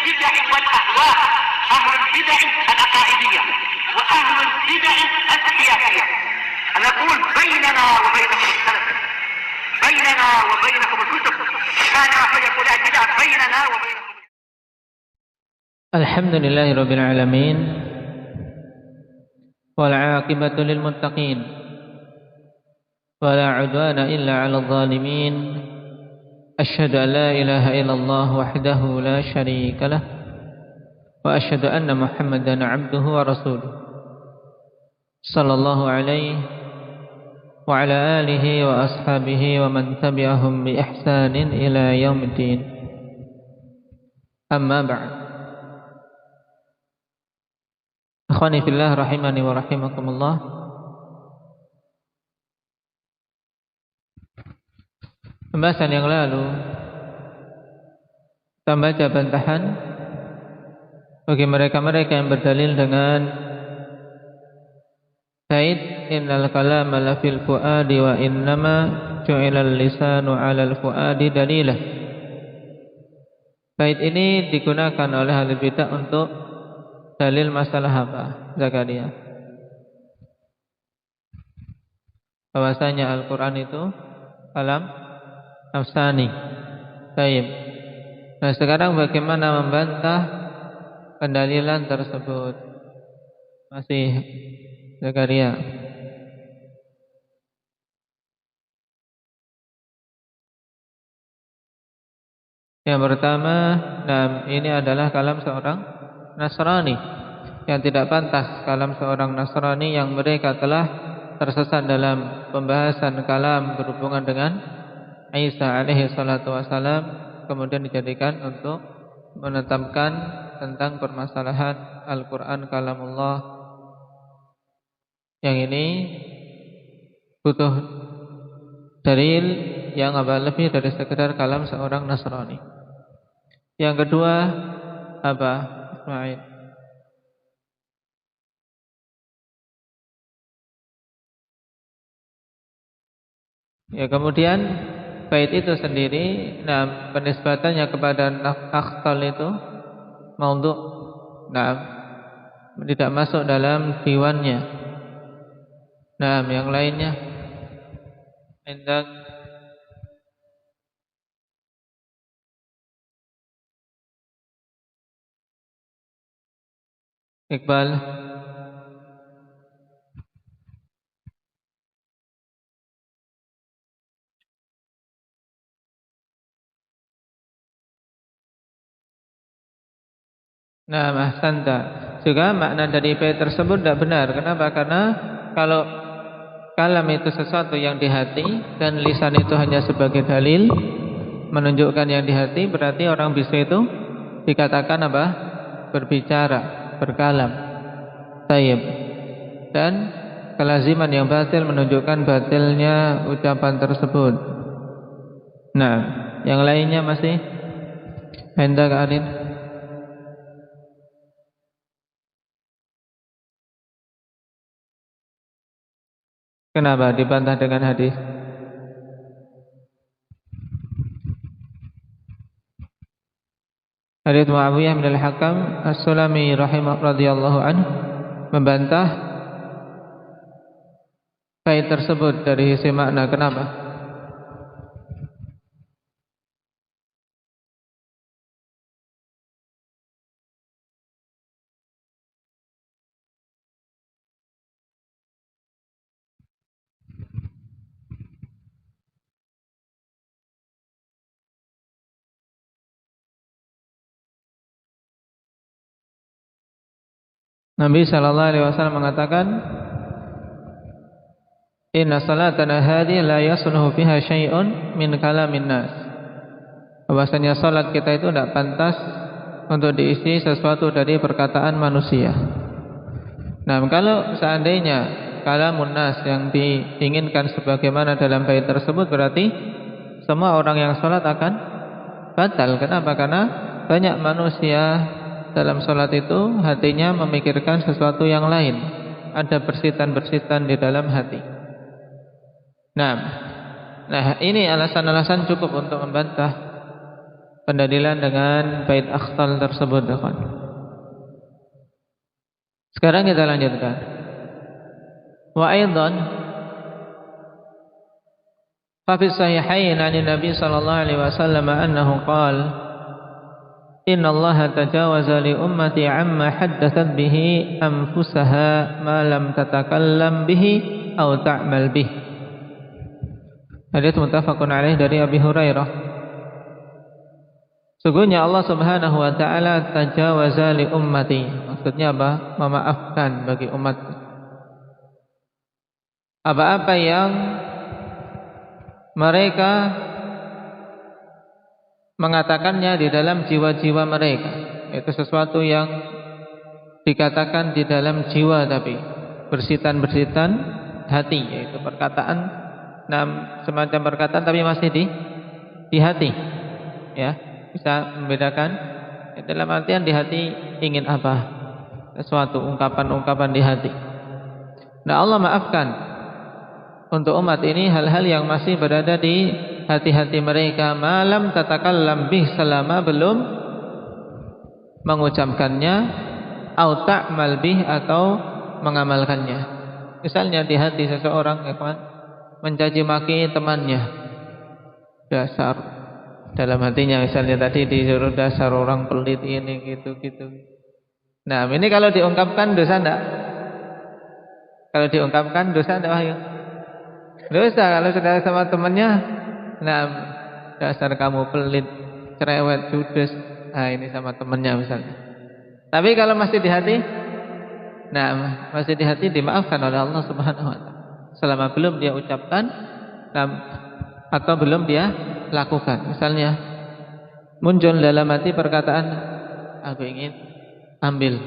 البدع والأهواء، أهل البدع العقائدية وأهل البدع السياسية. نقول بيننا وبينكم السلف، بيننا وبينكم الكتب، كان فيقول البدع بيننا وبينكم. الحمد لله رب العالمين والعاقبة للمتقين ولا عدوان إلا على الظالمين. أشهد أن لا إله إلا الله وحده لا شريك له وأشهد أن محمدا عبده ورسوله صلى الله عليه وعلى آله وأصحابه ومن تبعهم بإحسان إلى يوم الدين. أما بعد. Akhwani fillah rahimani wa rahimakumullah. Pembahasan yang lalu kita baca bantahan bagi mereka-mereka yang berdalil dengan Said innal kalama la fil fuadi wa innama ju'ilal lisanu 'alal fuadi dalilah. Bait ini digunakan oleh ahli bidah untuk dalil masalah apa? Zakaria. Bahwasanya Al-Quran itu kalam nafsani. Baik. Nah, sekarang bagaimana membantah pendalilan tersebut? Masih Zakaria. Yang pertama, ini adalah kalam seorang Nasrani, yang tidak pantas kalam seorang Nasrani yang mereka telah tersesat dalam pembahasan kalam berhubungan dengan Isa alaihi salatu wassalam, kemudian dijadikan untuk menetapkan tentang permasalahan Al-Quran kalamullah. Yang ini butuh dalil yang lebih dari sekedar kalam seorang Nasrani. Yang kedua apa? Ismail. Ya, kemudian bait itu sendiri, penisbatannya kepada Akhtal itu maudhu', tidak masuk dalam diwannya. Yang lainnya indak Iqbal. Ahsanta. Juga makna dari bait tersebut tidak benar. Kenapa? Karena kalau kalam itu sesuatu yang di hati dan lisan itu hanya sebagai dalil menunjukkan yang di hati, berarti orang bisa itu dikatakan apa? Berbicara, berkalam. Tayyib. Dan kelaziman yang batil menunjukkan batilnya ucapan tersebut. Yang lainnya masih hendak Anin. Kenapa dibantah dengan hadis? Hadis Muawiyah bin Al-Hakam As-Sulami radhiyallahu anhu membantah bait tersebut dari sisi makna. Kenapa? Nabi sallallahu alaihi wasallam mengatakan, "Inna salatana hadhihi la yasluhu fiha syai'un min kalamin nas." Bahwasanya salat kita itu tidak pantas untuk diisi sesuatu dari perkataan manusia. Kalau seandainya kalamun nas yang diinginkan sebagaimana dalam bait tersebut, berarti semua orang yang salat akan batal. Kenapa? Karena banyak manusia dalam sholat itu hatinya memikirkan sesuatu yang lain. Ada bersitan-bersitan di dalam hati. Ini alasan-alasan cukup untuk membantah pendalilan dengan bait akhtal tersebut. Sekarang kita lanjutkan. Wa aidan fa fi sahihain 'an Nabi sallallahu alaihi wasallam annahu qala Inna Allah tajawaza li ummati amma haddathat bihi anfusaha ma lam tatakallam bihi aw ta'mal bih. Hadits muttafaqun alaih dari Abi Hurairah. Sungguhnya Allah Subhanahu wa taala tajawaza li ummati. Maksudnya apa? Memaafkan bagi umat. Apa-apa yang mereka mengatakannya di dalam jiwa-jiwa mereka, itu sesuatu yang dikatakan di dalam jiwa tapi bersitan-bersitan hati, yaitu perkataan, semacam perkataan tapi masih di hati, ya, bisa membedakan dalam artian di hati ingin apa, sesuatu ungkapan-ungkapan di hati. Nah, Allah maafkan untuk umat ini hal-hal yang masih berada di hati-hati mereka, malam tatakallam bih, selama belum mengucapkannya, au ta'mal bih, atau mengamalkannya. Misalnya di hati seseorang, ya kawan, mencaci maki temannya, dasar, dalam hatinya misalnya tadi disuruh dasar orang pelit ini gitu-gitu. Nah, ini kalau diungkapkan dosa enggak? Kalau diungkapkan dosa enggak, Wahyu? Dosa kalau sudah sama temannya. Nah, dasar kamu pelit, cerewet, judes. Nah, ini sama temannya misalnya. Tapi kalau masih di hati, nah, masih di hati, dimaafkan oleh Allah Subhanahu wa taala. Selama belum dia ucapkan atau belum dia lakukan. Misalnya muncul dalam hati perkataan, aku ingin ambil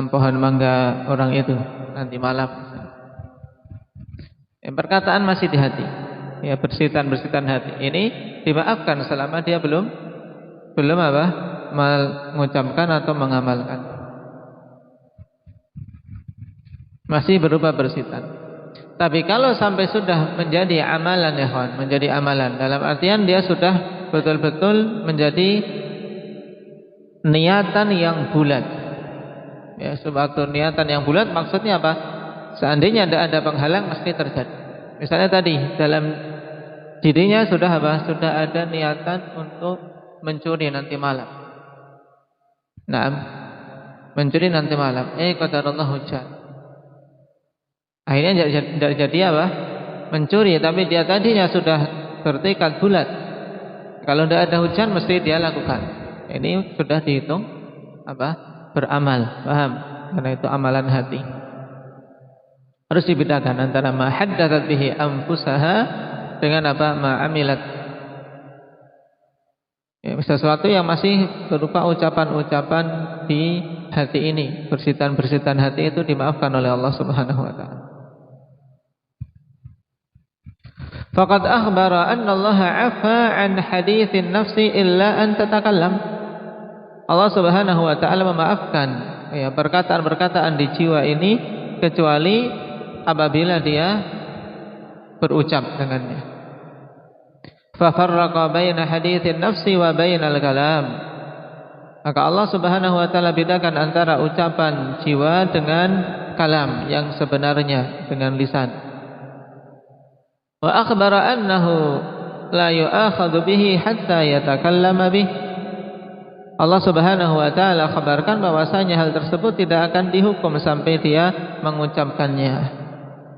pohon mangga orang itu nanti malam. Perkataan masih di hati. Ya, bersitan hati. Ini dimaafkan selama dia belum apa? Mengucapkan atau mengamalkan. Masih berupa bersitan. Tapi kalau sampai sudah menjadi amalan, ya kawan, menjadi amalan dalam artian dia sudah betul-betul menjadi niatan yang bulat. Ya, suatu niatan yang bulat maksudnya apa? Seandainya tidak ada penghalang mesti terjadi. Misalnya tadi dalam dirinya sudah apa? Sudah ada niatan untuk mencuri nanti malam. Nah, mencuri nanti malam. Qadarullah hujan. Akhirnya tidak jadi apa? Mencuri, tapi dia tadinya sudah bertekad bulat. Kalau tidak ada hujan mesti dia lakukan. Ini sudah dihitung apa? Beramal, paham? Karena itu amalan hati. Harus dibedakan antara ma haddathat bihi anfusaha dengan apa? Ma'amilat. Ya, sesuatu yang masih berupa ucapan-ucapan di hati ini, bersitan-bersitan hati itu dimaafkan oleh Allah Subhanahu wa taala. Faqad akhbara anna Allah 'afa 'an haditsin nafsi illa an tatakallam. Allah Subhanahu wa taala memaafkan ya perkataan-perkataan di jiwa ini kecuali apabila dia berucap dengannya. Fa farraqa baina haditsin nafsi wa bainal kalam. Maka Allah Subhanahu wa taala bedakan antara ucapan jiwa dengan kalam yang sebenarnya, dengan lisan. Wa akhbara annahu la yu'akhadhu bihi hatta yatakallama bih. Allah Subhanahu wa taala kabarkan bahwasanya hal tersebut tidak akan dihukum sampai dia mengucapkannya.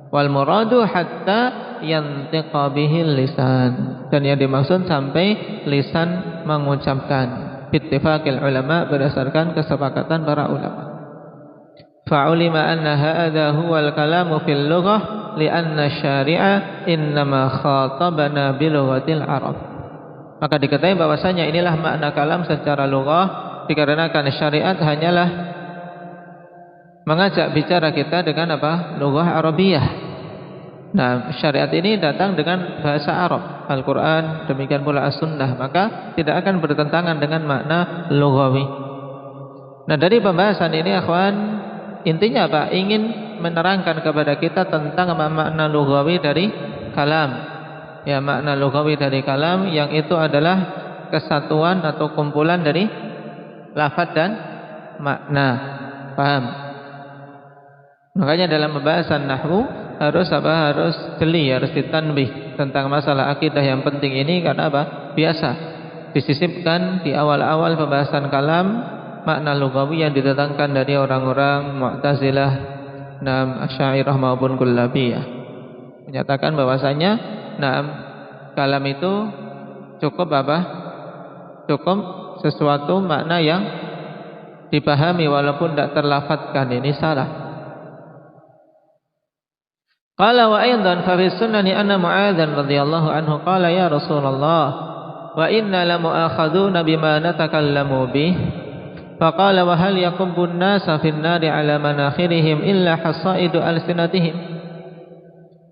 Wal muradu hatta yantiqa bihil lisan. Dan yang dimaksud sampai lisan mengucapkan. Bittifaqil ulama, berdasarkan kesepakatan para ulama. Fa'ulima anna hadha huwal kalamu fil lughah li'anna syari'a innama khatabana bilughatil arab. Maka diketahui bahwasanya inilah makna kalam secara lughah, dikarenakan syariat hanyalah mengajak bicara kita dengan apa? Lughah Arabiyah. Nah, syariat ini datang dengan bahasa Arab, Al-Quran, demikian pula As-Sunnah, maka tidak akan bertentangan dengan makna lughawi. Nah, dari pembahasan ini akhwan, intinya apa? Ingin menerangkan kepada kita tentang makna lughawi dari kalam. Ya, makna lughawi dari kalam yang itu adalah kesatuan atau kumpulan dari lafaz dan makna. Paham? Makanya dalam pembahasan nahwu harus jeli, harus ditanbih tentang masalah akidah yang penting ini. Karena apa? Biasa disisipkan di awal-awal pembahasan kalam makna lughawi yang didatangkan dari orang-orang Mu'tazilah, Asy'ariyah maupun Kullabiyah, menyatakan bahwasanya kalam itu cukup cukup sesuatu makna yang dipahami walaupun tidak terlafadzkan. Ini salah. Qala wa aidan fa fi sunani anna Mu'adzan radhiyallahu anhu qala ya Rasulullah wa inna la mu'akhaduna bima natakallamu bih. Faqala wa hal yakubbu an-nasa fi an-nari ala manakhirihim illa hasaidu alsinatihim.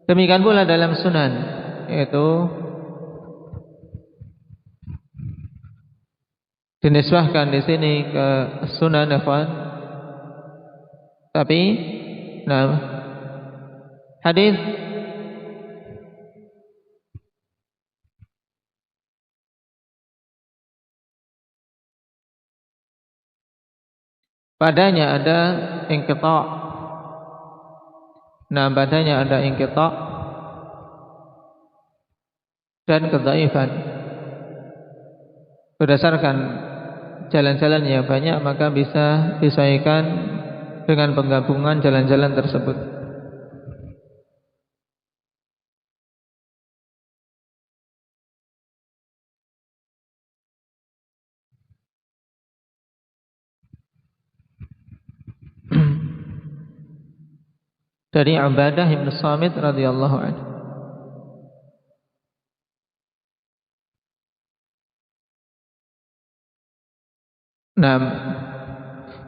Demikian pula dalam sunan, yaitu dinisbahkan di sini ke sunan, ikhwan. Tapi hadis padanya ada inqita'. Padanya ada inqita' dan kedhaifan. Berdasarkan jalan-jalan yang banyak, maka bisa disesuaikan dengan penggabungan jalan-jalan tersebut. Dari Ubadah bin Samit radhiyallahu anhu.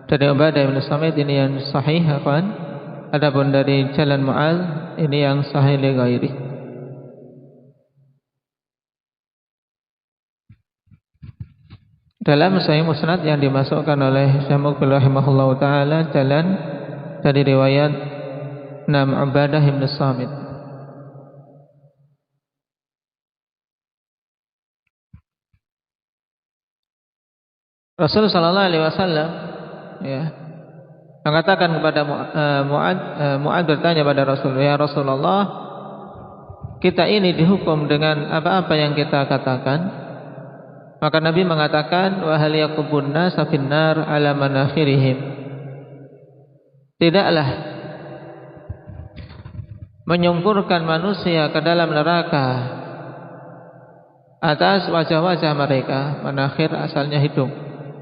Dari Ubadah bin Samit ini yang sahih, kan? Adapun dari jalan Mu'adz ini yang sahih li ghairi. Dalam Sahih Musnad yang dimasukkan oleh Syekh Muqbil rahimahullahu taala, jalan dari riwayat Ubadah bin Samit. Rasul sallallahu alaihi wasallam mengatakan kepada Mu'adz bertanya pada Rasul, ya Rasulullah, kita ini dihukum dengan apa-apa yang kita katakan. Maka Nabi mengatakan, wa hal yakubun nasa finnar ala manakhirihim. Tidaklah menyungkurkan manusia ke dalam neraka atas wajah-wajah mereka. Manakhir asalnya hidung,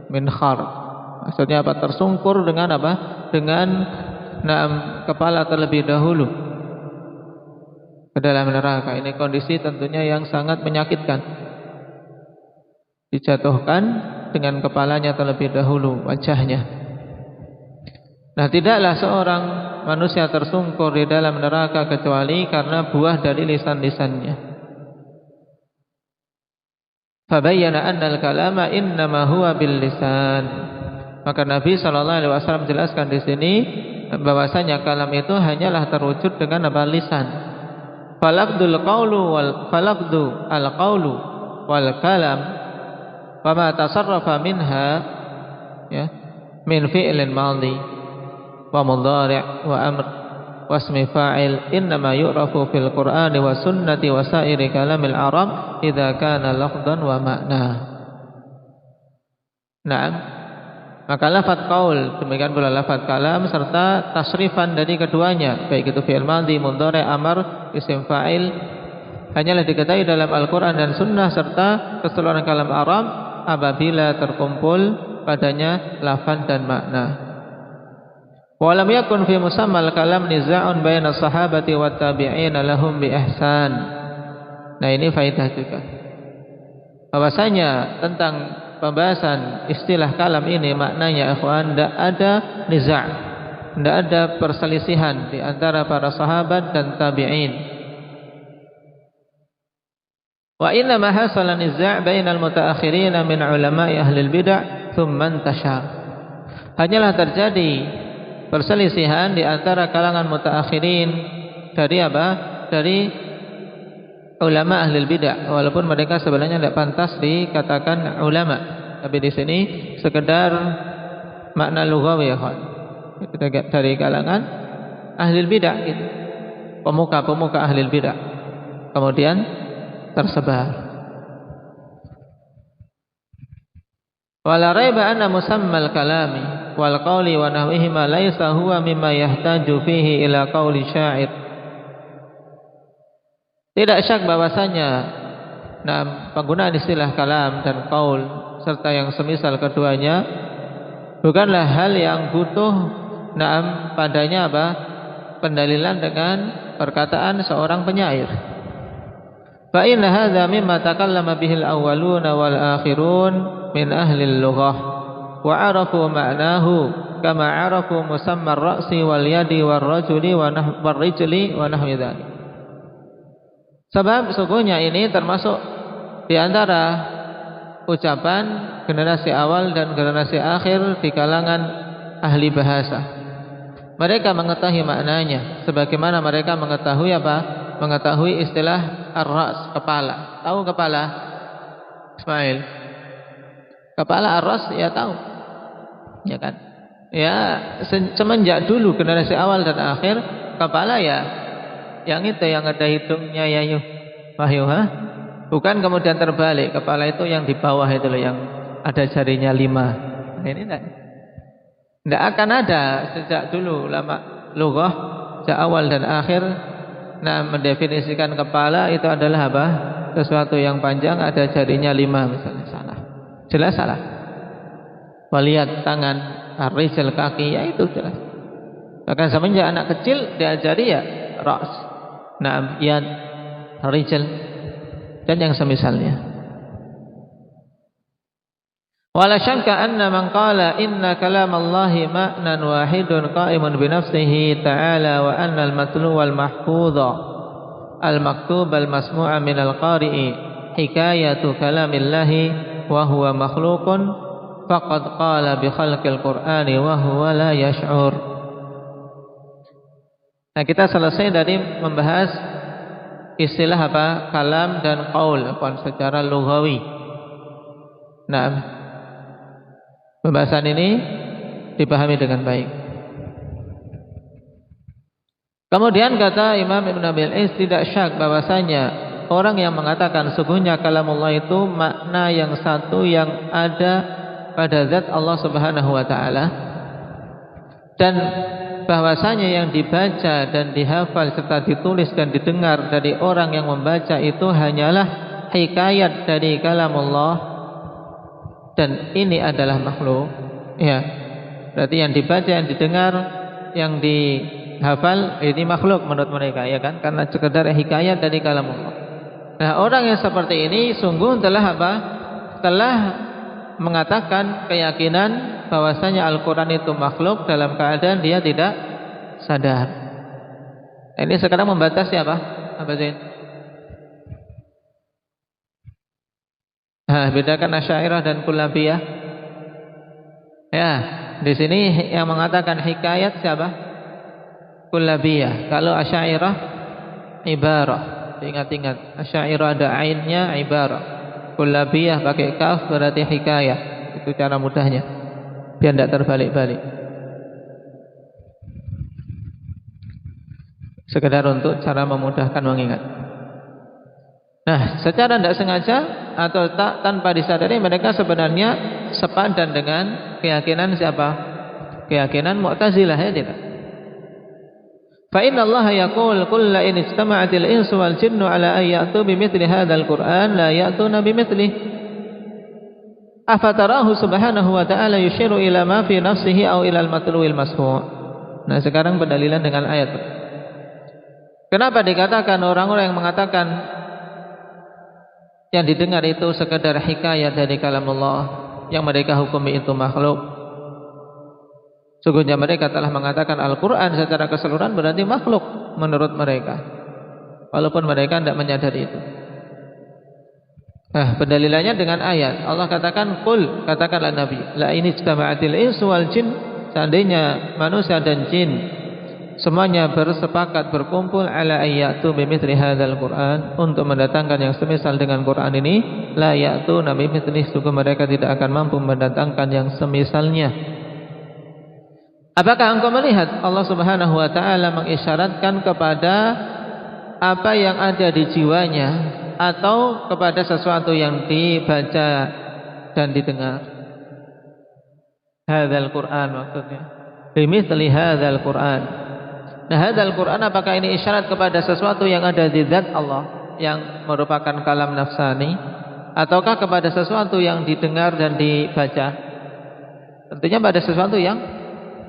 minkhar maksudnya apa? Tersungkur dengan apa? Dengan kepala terlebih dahulu ke dalam neraka. Ini kondisi tentunya yang sangat menyakitkan. Dijatuhkan dengan kepalanya terlebih dahulu, wajahnya. Tidaklah seorang manusia tersungkur di dalam neraka kecuali karena buah dari lisan-lisannya. Fabayyana anna al-kalama innama huwa bil lisan. Maka Nabi sallallahu alaihi wasallam menjelaskan di sini bahwasanya kalam itu hanyalah terwujud dengan apa? Lisan. Falaqdul al-qawlu wal kalam wa ma tasarrafa minha min fi'lin madhi wa mudhari' wa amr wa ismi fa'il innama yu'rafu fil Qur'ani wa sunnati wa sa'iri kalamil Arab idza kana lafdhan wa ma'na. Maka lafaz qaul demikian pula lafaz kalam serta tasrifan dari keduanya, baik itu fi'il madhi, mudhari', amr, isim fa'il, hanyalah diketahui dalam Al-Qur'an dan sunnah serta keseluruhan kalam Arab apabila terkumpul padanya lafaz dan makna. Walam yakun fi musammal kalam niza'un baina sahabati wat tabi'in lahum bi ihsan. Ini faedah juga. Bahwasanya tentang pembahasan istilah kalam ini maknanya, ikhwan, tidak ada niza', tidak ada perselisihan di antara para sahabat dan tabi'in. Wa inna ma hasala niza' bainal mutaakhirin min ulama'i ahli al-bid'ah thumma intashar. Hanyalah terjadi perselisihan di antara kalangan mutaakhirin dari apa? Dari ulama ahli bidah, walaupun mereka sebenarnya tidak pantas dikatakan ulama, tapi di sini sekedar makna lughawi ya kawan. Itu dari kalangan ahli bidah gitu. Pemuka-pemuka ahli bidah. Kemudian tersebar. Wala raiba anna musammal kalami wal qawli wa nahwihima laisa huwa mimma yahtaju fihi ila qawli syair. Tidak syak bahwasanya penggunaan istilah kalam dan qaul serta yang semisal keduanya bukanlah hal yang butuh padanya pendalilan dengan perkataan seorang penyair. Fa inna hadza mimma takallama bihi al-awwaluna wal akhirun min ahli al-lughah wa 'arafu ma'nahu kama 'arafu musamma ar-ra'si wal yadi war rajuli wa rijli wa nahwi dzalik. Sebab sesungguhnya ini termasuk di antara ucapan generasi awal dan generasi akhir di kalangan ahli bahasa. Mereka mengetahui maknanya sebagaimana mereka mengetahui mengetahui istilah ar-ras, kepala. Tahu kepala? Ismail. Kepala ar-ras ya tahu. Ya kan? Ya semenjak dulu generasi awal dan akhir kepala ya yang itu yang ada hidungnya ya Wahyu bukan kemudian terbalik, kepala itu yang di bawah itu loh yang ada jarinya 5. Nah, ini tidak akan ada sejak dulu ulama lughah sejak awal dan akhir mendefinisikan kepala itu adalah sesuatu yang panjang ada jarinya 5 misalnya. Salah, jelas salah. Waliat tangan, ar-rijl kaki, ya itu jelas. Bahkan semenjak anak kecil diajari ya ras, yad, rijl dan yang semisalnya. Wala syakka anna man qala inna kalamallahi ma'nan wahidun qa'imun bi nafsihi ta'ala wa anna al-matlu wal mahfudha al-maktub al-masmu'a min al-qari'i hikayatu kalamillahi wa huwa makhluqun faqad qala bi khalqil qur'ani wa huwa la yash'ur. Nah, kita selesai dari membahas istilah kalam dan qaul secara lughawi. Nah, pembahasan ini dipahami dengan baik. Kemudian kata Imam Ibn Abil Is, tidak syak bahwasanya orang yang mengatakan sungguhnya kalamullah itu makna yang satu yang ada pada zat Allah Subhanahu wa taala, dan bahwasanya yang dibaca dan dihafal serta ditulis dan didengar dari orang yang membaca itu hanyalah hikayat dari kalamullah, dan ini adalah makhluk. Ya, berarti yang dibaca, yang didengar, yang dihafal ini makhluk menurut mereka, ya kan? Karena sekedar hikayat dari kalamullah. Nah, orang yang seperti ini sungguh telah telah mengatakan keyakinan bahwasanya Al-Quran itu makhluk dalam keadaan dia tidak sadar. Nah, ini sekarang membatasi apa Zain? Bedakan Asy'ariyah dan Kullabiyah. Ya, di sini yang mengatakan hikayat siapa? Kullabiyah. Kalau Asy'ariyah ibarah. Ingat-ingat, Asy'ariyah ada ainnya ibarah. Kullabiyah pakai kaf berarti hikayah. Itu cara mudahnya, biar tidak terbalik-balik. Sekedar untuk cara memudahkan mengingat. Nah, secara tidak sengaja atau tanpa disadari mereka sebenarnya sepadan dengan keyakinan siapa? Keyakinan Mu'tazilah, ya tidak? Fa inna Allah yaqul qul la in istama'atil insu wal jinnu ala an ya'tu bimithli hadzal Qur'an la ya'tuna bimithlihi. Afatarahu subhanahu wa ta'ala yushiru ila ma fi nafsihi aw ila al-matlu'il masmu'. Nah, sekarang pendalilan dengan ayat. Kenapa dikatakan orang-orang yang mengatakan yang didengar itu sekedar hikayat dari kalamullah, yang mereka hukumi itu makhluk? Sungguhnya mereka telah mengatakan Al-Quran secara keseluruhan berarti makhluk menurut mereka, walaupun mereka tidak menyadari itu. Nah, pendalilannya dengan ayat. Allah katakan, qul, katakanlah Nabi, la in istama'atil insu wal jin, seandainya manusia dan jin semuanya bersepakat berkumpul ala ayyatu bimithli hadzal Qur'an, untuk mendatangkan yang semisal dengan Quran ini, la ya'tu nabi mithli, sungguh mereka tidak akan mampu mendatangkan yang semisalnya. Apakah engkau melihat Allah Subhanahu wa taala mengisyaratkan kepada apa yang ada di jiwanya, atau kepada sesuatu yang dibaca dan didengar? Hadzal Qur'an maksudnya. Bimithli hadzal Qur'an. Nah, hadzal Qur'an, apakah ini isyarat kepada sesuatu yang ada di zat Allah yang merupakan kalam nafsani, ataukah kepada sesuatu yang didengar dan dibaca? Tentunya pada sesuatu yang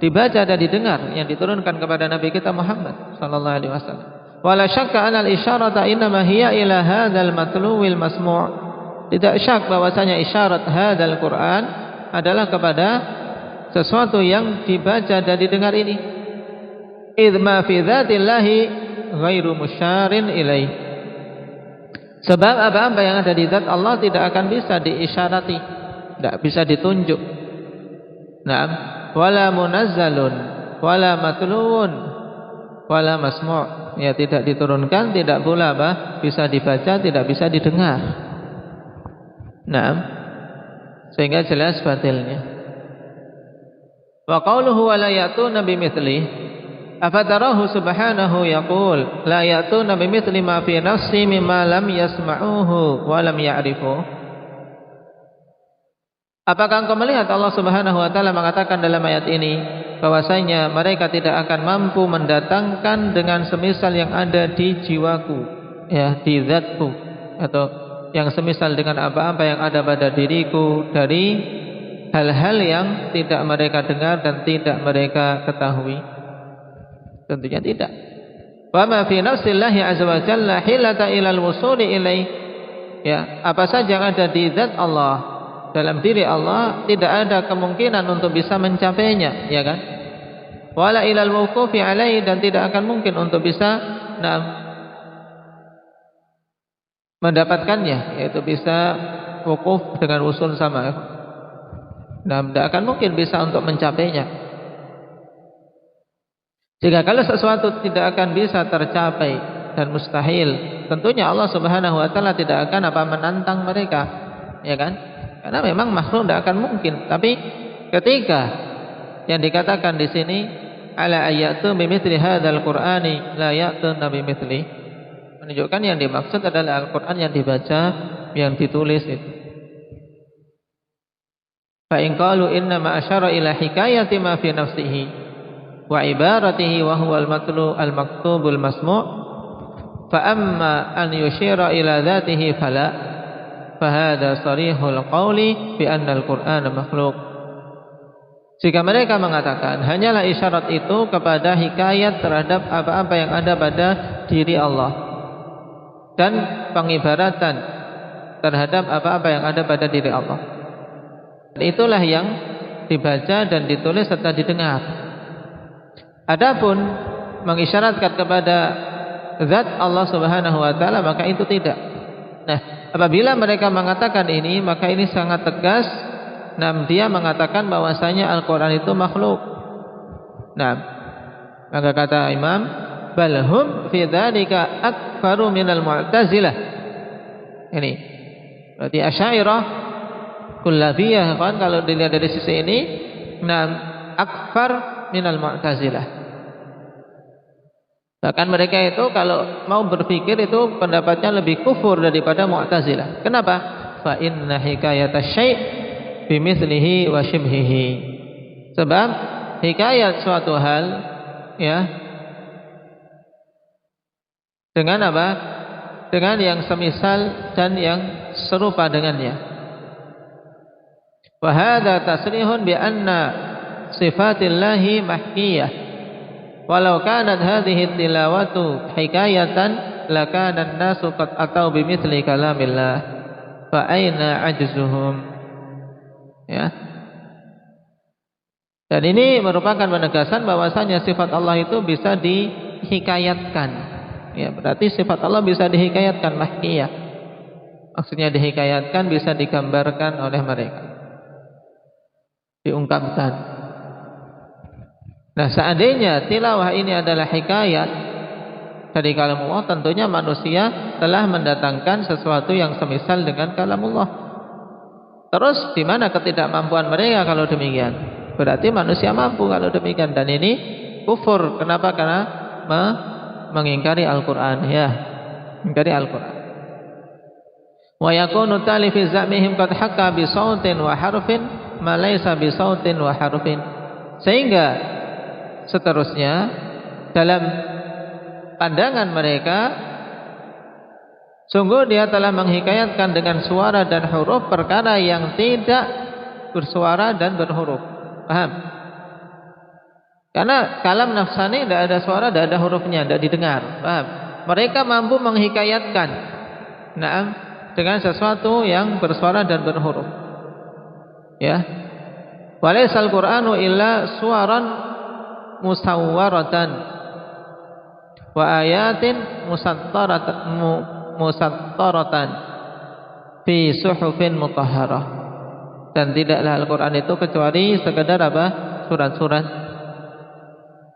dibaca dan didengar, yang diturunkan kepada Nabi kita Muhammad sallallahu alaihi wasallam. Wala syakka anal isyarata innama hiya ila hadzal matluwil masmu'. Tidak syak bahwasanya isyarat hadzal Qur'an adalah kepada sesuatu yang dibaca dan didengar ini. Idz ma fi dzatillahi ghairu musyarin ilaih. Sebab apa-apa yang ada di zat Allah tidak akan bisa diisyarati, tidak bisa ditunjuk. Naam, wala munazzalun wala matluun wala masmu'. Ya, tidak diturunkan, tidak pula bisa dibaca, tidak bisa didengar. Naam, sehingga jelas batilnya. Wa qauluhu wa la ya'tuna bimithli, afatarahu subhanahu yaqul la ya'tuna bimithli ma fi nafsi mimma lam yasma'uhu wa lam ya'rifu. Apakah engkau melihat Allah Subhanahu wa taala mengatakan dalam ayat ini bahwasanya mereka tidak akan mampu mendatangkan dengan semisal yang ada di jiwaku, ya, di zatku, atau yang semisal dengan apa-apa yang ada pada diriku dari hal-hal yang tidak mereka dengar dan tidak mereka ketahui? Tentunya tidak. Wa ma fi nafsillahi azza wa jalla hilata ilal wusuli ilaih. Ya, apa saja yang ada di zat Allah, dalam diri Allah, tidak ada kemungkinan untuk bisa mencapainya, ya kan? Wala ilal wuqufi alaihi, dan tidak akan mungkin untuk bisa mendapatkannya, yaitu bisa wukuf dengan usul sama. Tidak akan mungkin bisa untuk mencapainya. Jika kalau sesuatu tidak akan bisa tercapai dan mustahil, tentunya Allah Subhanahu wa taala tidak akan menantang mereka, ya kan? Karena memang makhluk tidak akan mungkin. Tapi ketika yang dikatakan di sini ala ayatu bimithli hadzal qur'ani la ya'tuna bimithli, menunjukkan yang dimaksud adalah Al-Qur'an yang dibaca, yang ditulis itu. Fa in qalu inna ma asyara ila hikayati ma fi nafsihi wa ibaratihi wa huwa al-matlu al-maktubul masmu', fa amma an yushira ila dzatihi fala fahada sarihul qawli bi anna al-Qur'ana makhluk. Jika mereka mengatakan hanyalah isyarat itu kepada hikayat terhadap apa-apa yang ada pada diri Allah, dan pengibaratan terhadap apa-apa yang ada pada diri Allah, dan itulah yang dibaca dan ditulis serta didengar. Adapun mengisyaratkan kepada zat Allah Subhanahu wa taala, maka itu tidak. Nah, apabila mereka mengatakan ini, maka ini sangat tegas. Nah, dia mengatakan bahwasanya Al-Quran itu makhluk. Nah, maka kata Imam, balhum fi dzalika akfaru minal mu'tazilah. Ini berarti Asy'ariyah kullabiyah, kan, kalau dilihat dari sisi ini, nah, akfar minal mu'tazilah. Bahkan mereka itu kalau mau berpikir itu pendapatnya lebih kufur daripada Mu'tazilah. Kenapa? Fa inna hikayata syai' bimithlihi wa shibhihi. Sebab hikayat suatu hal, ya, dengan apa? Dengan yang semisal dan yang serupa dengannya. Wa hadza tasrihun bi anna sifatillahi mahkiyah. Walau kanat hadhihi tilawatu hikayatan lakana an-nasu qad atau bimithli kalamillah fa aina ajzuhum. Ya. Dan ini merupakan penegasan bahwasanya sifat Allah itu bisa dihikayatkan. Ya, berarti sifat Allah bisa dihikayatkan, mahkiyah. Maksudnya dihikayatkan, bisa digambarkan oleh mereka, diungkapkan. Nah, seandainya tilawah ini adalah hikayat dari kalamullah, tentunya manusia telah mendatangkan sesuatu yang semisal dengan kalamullah. Terus di mana ketidakmampuan mereka kalau demikian? Berarti manusia mampu kalau demikian, dan ini kufur. Kenapa? Karena mengingkari Al-Qur'an, ya. Mengingkari Al-Qur'an. Wa yakunu tali fi zamihim qad hakka bi sautin wa harfin ma laysa bi sautin wa harfin. Sehingga seterusnya dalam pandangan mereka, sungguh dia telah menghikayatkan dengan suara dan huruf perkara yang tidak bersuara dan berhuruf. Paham? Karena kalam nafsani tidak ada suara, tidak ada hurufnya, tidak didengar. Paham? Mereka mampu menghikayatkan, nah, dengan sesuatu yang bersuara dan berhuruf. Ya. Walaysal Qur'anu illa suwaran musawwaratan wa ayatin musattaratan fi suhufin mutahharah. Dan tidaklah Al-Qur'an itu kecuali sekedar apa? Surat-surat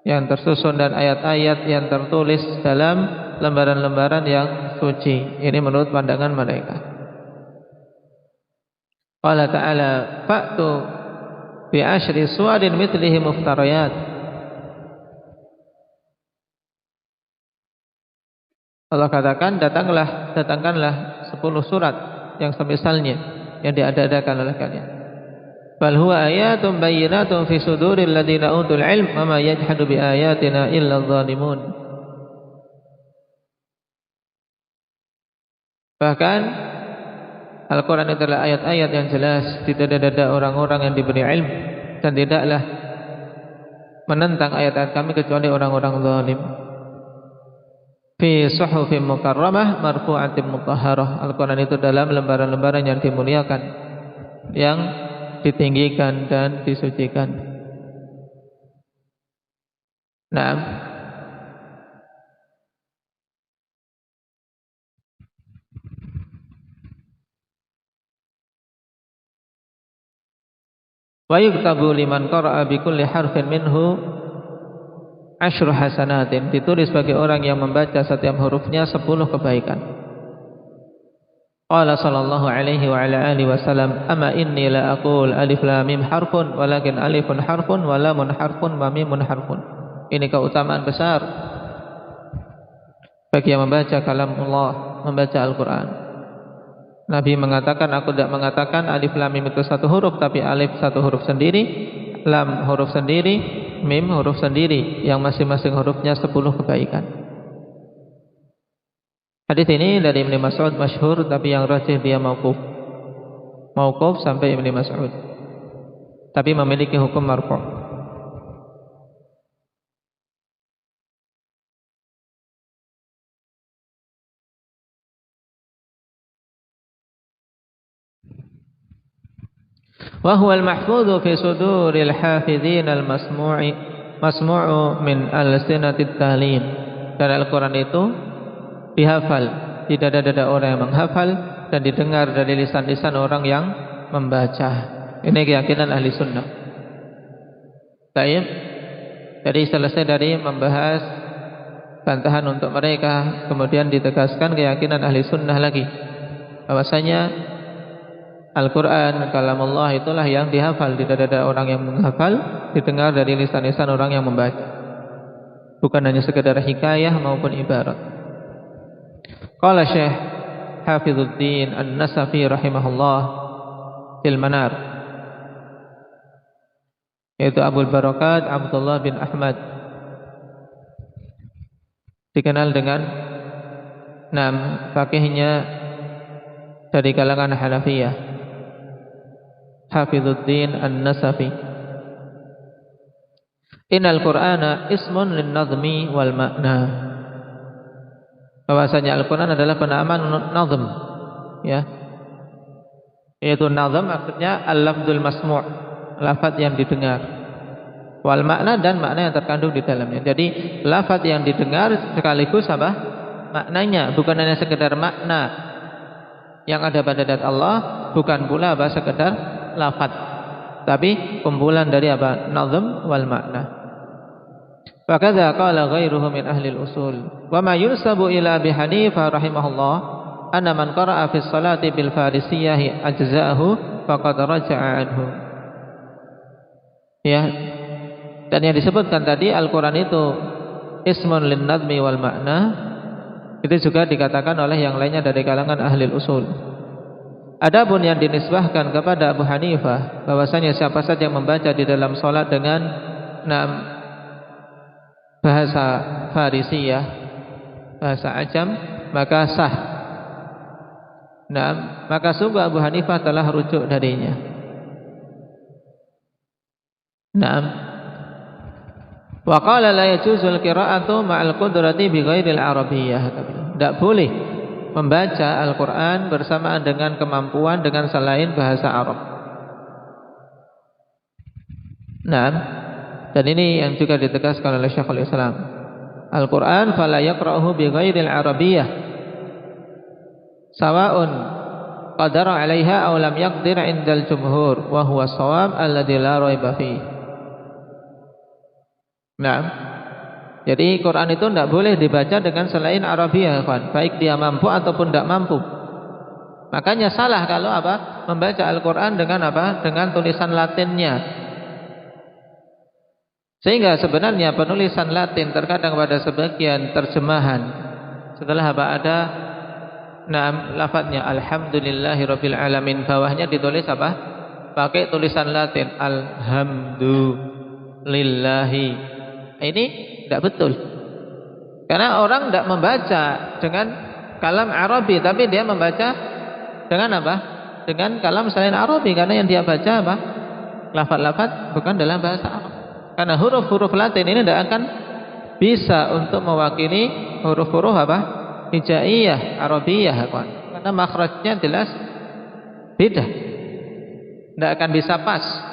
yang tersusun dan ayat-ayat yang tertulis dalam lembaran-lembaran yang suci. Ini menurut pandangan mereka. Allah Ta'ala fa'tu bi asyri suwarin mithlihi muftariyat. Allah katakan, datangkanlah 10 surat yang semisalnya yang diada-adakan oleh kalian. Bal huwa ayatun bayyinatun fi suduril ladzina utul ilm wa ma yajhadu bi ayatina illa adh-dhalimun. Bahkan Al-Quran itu adalah ayat-ayat yang jelas di dada-dada orang-orang yang diberi ilmu, dan tidaklah menentang ayat-ayat kami kecuali orang-orang zalim. Fi suhufin mukarramah marfu'atin mutahharah. Al-Quran itu dalam lembaran-lembaran yang dimuliakan, yang ditinggikan dan disucikan. Naam. Wa yuktabu liman qara'a bi kulli harfin minhu asyru hasanatin. Ditulis bagi orang yang membaca setiap hurufnya 10 kebaikan. Qala sallallahu alaihi wa ala alihi wasallam, ama inni la aqul alif lam mim harfun walakin alifun harfun wa lamun harfun wa mimun harfun. Ini keutamaan besar bagi yang membaca kalamullah, membaca Al-Quran. Nabi mengatakan, aku tidak mengatakan alif lam mim itu satu huruf, tapi alif satu huruf sendiri, lam huruf sendiri, mim huruf sendiri, yang masing-masing hurufnya 10 kebaikan. Hadis ini dari Ibnu Mas'ud masyhur, tapi yang rajih dia mauquf. Mauquf sampai Ibnu Mas'ud, tapi memiliki hukum marfu'. Wa huwa al-mahfudhu fi suduril hafidhin masmu'u min al-sinatit tahlin. Dan Al-Quran itu dihafal di dada-dada orang yang menghafal dan didengar dari lisan-lisan orang yang membaca. Ini keyakinan ahli sunnah. Baik. Jadi selesai dari membahas bantahan untuk mereka, kemudian ditegaskan keyakinan ahli sunnah lagi, bahwasanya Al-Quran kalamullah itulah yang dihafal di dada orang yang menghafal, didengar dari lisan-lisan orang yang membaca, bukan hanya sekedar hikayah maupun ibarat. Qala Syekh Hafidzuddin An-Nasafi rahimahullah fil Manar, yaitu Abul Barakat Abdullah bin Ahmad, dikenal dengan fakihnya dari kalangan Hanafiyah, Hafidzuddin An-Nasafi. Innal Qur'ana ismun lin-nazmi wal makna. Bahwasanya Al-Quran adalah penamaan nazm, ya. Yaitu nazm maksudnya al-lafdzul masmu', lafaz yang didengar. Wal makna, dan makna yang terkandung di dalamnya. Jadi lafaz yang didengar sekaligus apa? Maknanya, bukan hanya sekedar makna yang ada pada zat Allah, bukan pula apa sekedar lafaz, tapi kumpulan dari apa? Nazm wal makna. Fakadza qala ghairuhu min ahli al-usul. Wa ma yunsabu ila Abi Hanifah rahimahullah anna man qara'a fi sholati bil farisiyah ajza'ahu faqad raja'a anhu. Ya. Dan yang disebutkan tadi Al-Qur'an itu ismun lin nadmi wal ma'na, itu juga dikatakan oleh yang lainnya dari kalangan ahli usul. Adapun yang dinisbahkan kepada Abu Hanifah bahwasanya siapa saja yang membaca di dalam salat dengan bahasa Farisiyah, bahasa Ajam, maka sah. Maka sungguh Abu Hanifah telah rujuk darinya. Wa qala la yajuzul qira'atu ma'al qudrati bi ghairil arabiyyah. Tidak boleh membaca Al-Quran bersamaan dengan kemampuan dengan selain bahasa Arab. Dan ini yang juga ditegaskan oleh Syekhul Islam. Al-Quran fala yaqra'uhu bi ghairil arabiyyah sawa'un qadara 'alaiha aw lam yaqdir 'indal jumhur wa huwa shawab alladzi la raiba fihi. Jadi Quran itu tidak boleh dibaca dengan selain Arabiah, baik dia mampu ataupun tidak mampu. Makanya salah kalau membaca Al-Quran dengan dengan tulisan Latinnya. Sehingga sebenarnya penulisan Latin terkadang pada sebagian terjemahan setelah ada lafadznya Alhamdulillahirabbil alamin, bawahnya ditulis pakai tulisan Latin Alhamdulillahi. Ini tidak betul. Karena orang tidak membaca dengan kalam Arabi, tapi dia membaca dengan dengan kalam selain Arabi, karena yang dia baca lafaz-lafaz bukan dalam bahasa Arab. Karena huruf-huruf Latin ini tidak akan bisa untuk mewakili huruf-huruf hijaiyah Arabiyah, karena makhrajnya jelas beda, tidak akan bisa pas.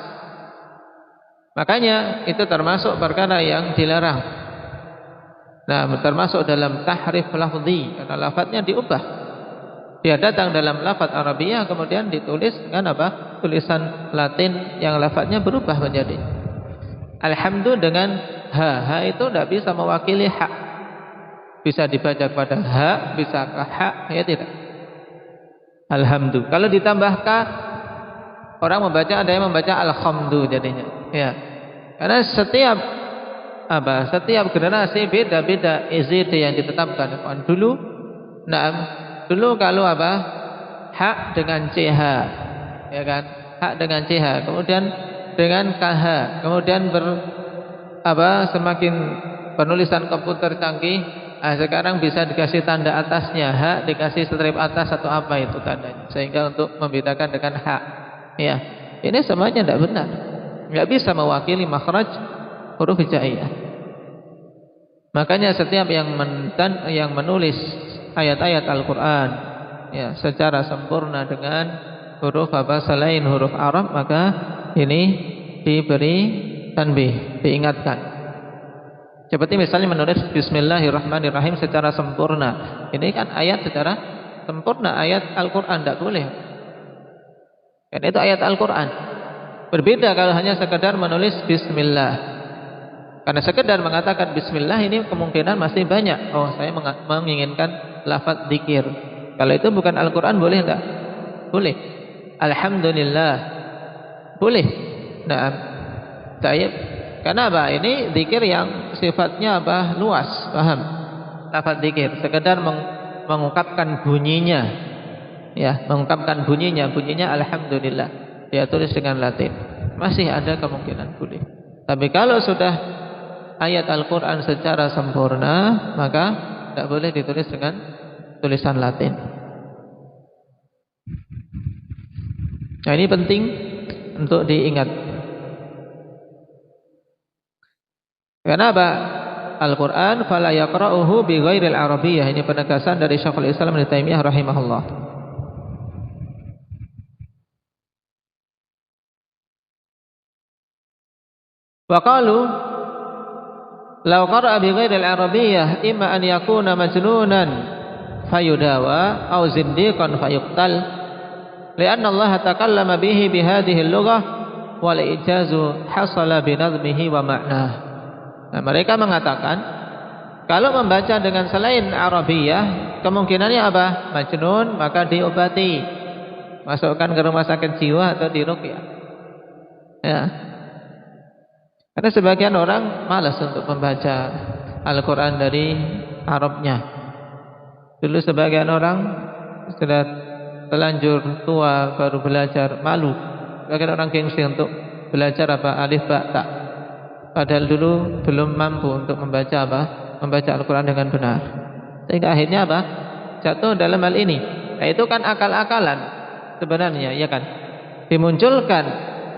Makanya itu termasuk perkara yang dilarang. Termasuk dalam tahrif lafzi, karena lafadznya diubah. Dia datang dalam lafaz Arabiyah kemudian ditulis dengan tulisan Latin yang lafadznya berubah menjadi Alhamdu dengan ha itu tidak bisa mewakili hak. Bisa dibaca kepada ha, bisa ke hak, ya tidak. Alhamdu. Kalau ditambah ka, orang membaca, ada yang membaca alhamdu jadinya. Ya. Karena setiap generasi beda-beda IZD yang ditetapkan. Dulu kalau hak dengan CH, ya kan? Hak dengan CH, kemudian dengan KH, kemudian semakin penulisan komputer canggih, sekarang bisa dikasih tanda atasnya hak, dikasih strip atas atau apa itu tandanya, sehingga untuk membedakan dengan hak. Ya, ini semuanya tidak benar. Tidak bisa mewakili makhraj huruf hijaiyah. Makanya setiap yang menulis ayat-ayat Al-Quran ya secara sempurna dengan huruf selain huruf Arab, maka ini diberi tanbih, diingatkan. Seperti misalnya menulis Bismillahirrahmanirrahim secara sempurna. Ini kan ayat secara sempurna, ayat Al-Quran, tidak boleh. Karena itu ayat Al-Quran. Berbeda kalau hanya sekedar menulis Bismillah. Karena sekedar mengatakan Bismillah ini kemungkinan masih banyak. Oh, saya menginginkan lafaz dzikir. Kalau itu bukan Al-Quran, boleh tidak? Boleh. Alhamdulillah, boleh. Karena ini dzikir yang sifatnya luas, paham? Lafaz dzikir, sekedar mengungkapkan bunyinya, ya, mengungkapkan bunyinya alhamdulillah. Dia tulis dengan Latin, masih ada kemungkinan boleh. Tapi kalau sudah ayat Al-Quran secara sempurna, maka tidak boleh ditulis dengan tulisan Latin. Nah, ini penting untuk diingat. Kenapa? Al-Quran fala yaqra'uhu bi ghairil arabiyyah. Ini penegasan dari Syekhul Islam Ibnu Taimiyah rahimahullah. Wa qalu law qara'a bi ghairil arabiyyah imma an yakuna majnunan fayudawa aw zindiqan fayuqtal li'anna Allah takallama bihi bi hadhihi al-lughah wal ijazu hasala bi nadhmihi wa ma'nah. Nah, mereka mengatakan kalau membaca dengan selain Arabiyah, kemungkinannya apa? Majnun, maka diobati, masukkan ke rumah sakit jiwa atau diruqyah. Ya. Karena sebagian orang malas untuk membaca Al-Quran dari Arabnya. Dulu sebagian orang sudah terlanjur tua baru belajar, malu. Sebagian orang gengsi untuk belajar apa? Alif, ba, ta. Padahal dulu belum mampu untuk membaca apa? Membaca Al-Quran dengan benar. Sehingga akhirnya apa? Jatuh dalam hal ini. Nah, itu kan akal-akalan sebenarnya, ya kan? Dimunculkan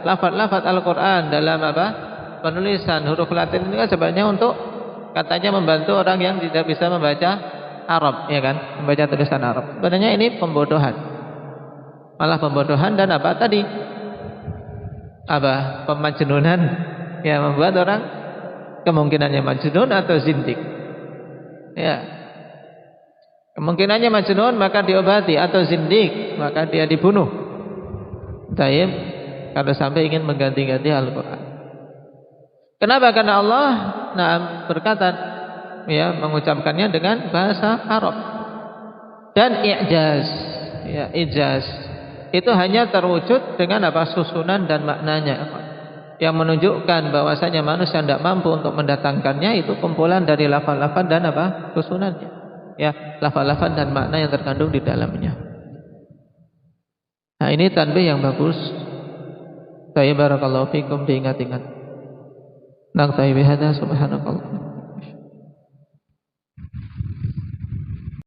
lafaz-lafaz Al-Quran dalam apa? Penulisan huruf Latin ini kan sebenarnya untuk katanya membantu orang yang tidak bisa membaca Arab, ya kan? Membaca tulisan Arab. Sebenarnya ini pembodohan. Malah pembodohan dan apa tadi? Apa? Pemajnunan yang membuat orang kemungkinannya majnun atau zindik. Ya. Kemungkinannya majnun maka diobati, atau zindik maka dia dibunuh. Taib kalau sampai ingin mengganti-ganti Al-Quran. Kenapa? Karena Allah berkata, ya, mengucapkannya dengan bahasa Arab. Dan i'jaz, ya, ijaz itu hanya terwujud dengan apa? Susunan dan maknanya, yang menunjukkan bahwasanya manusia tidak mampu untuk mendatangkannya. Itu kumpulan dari lafal-lafal dan apa? Susunannya, ya, lafal-lafal dan makna yang terkandung di dalamnya. Nah, ini tanbih yang bagus. Barakallahu fikum, diingat-ingat. Naktahi bihadza, subhanakallah.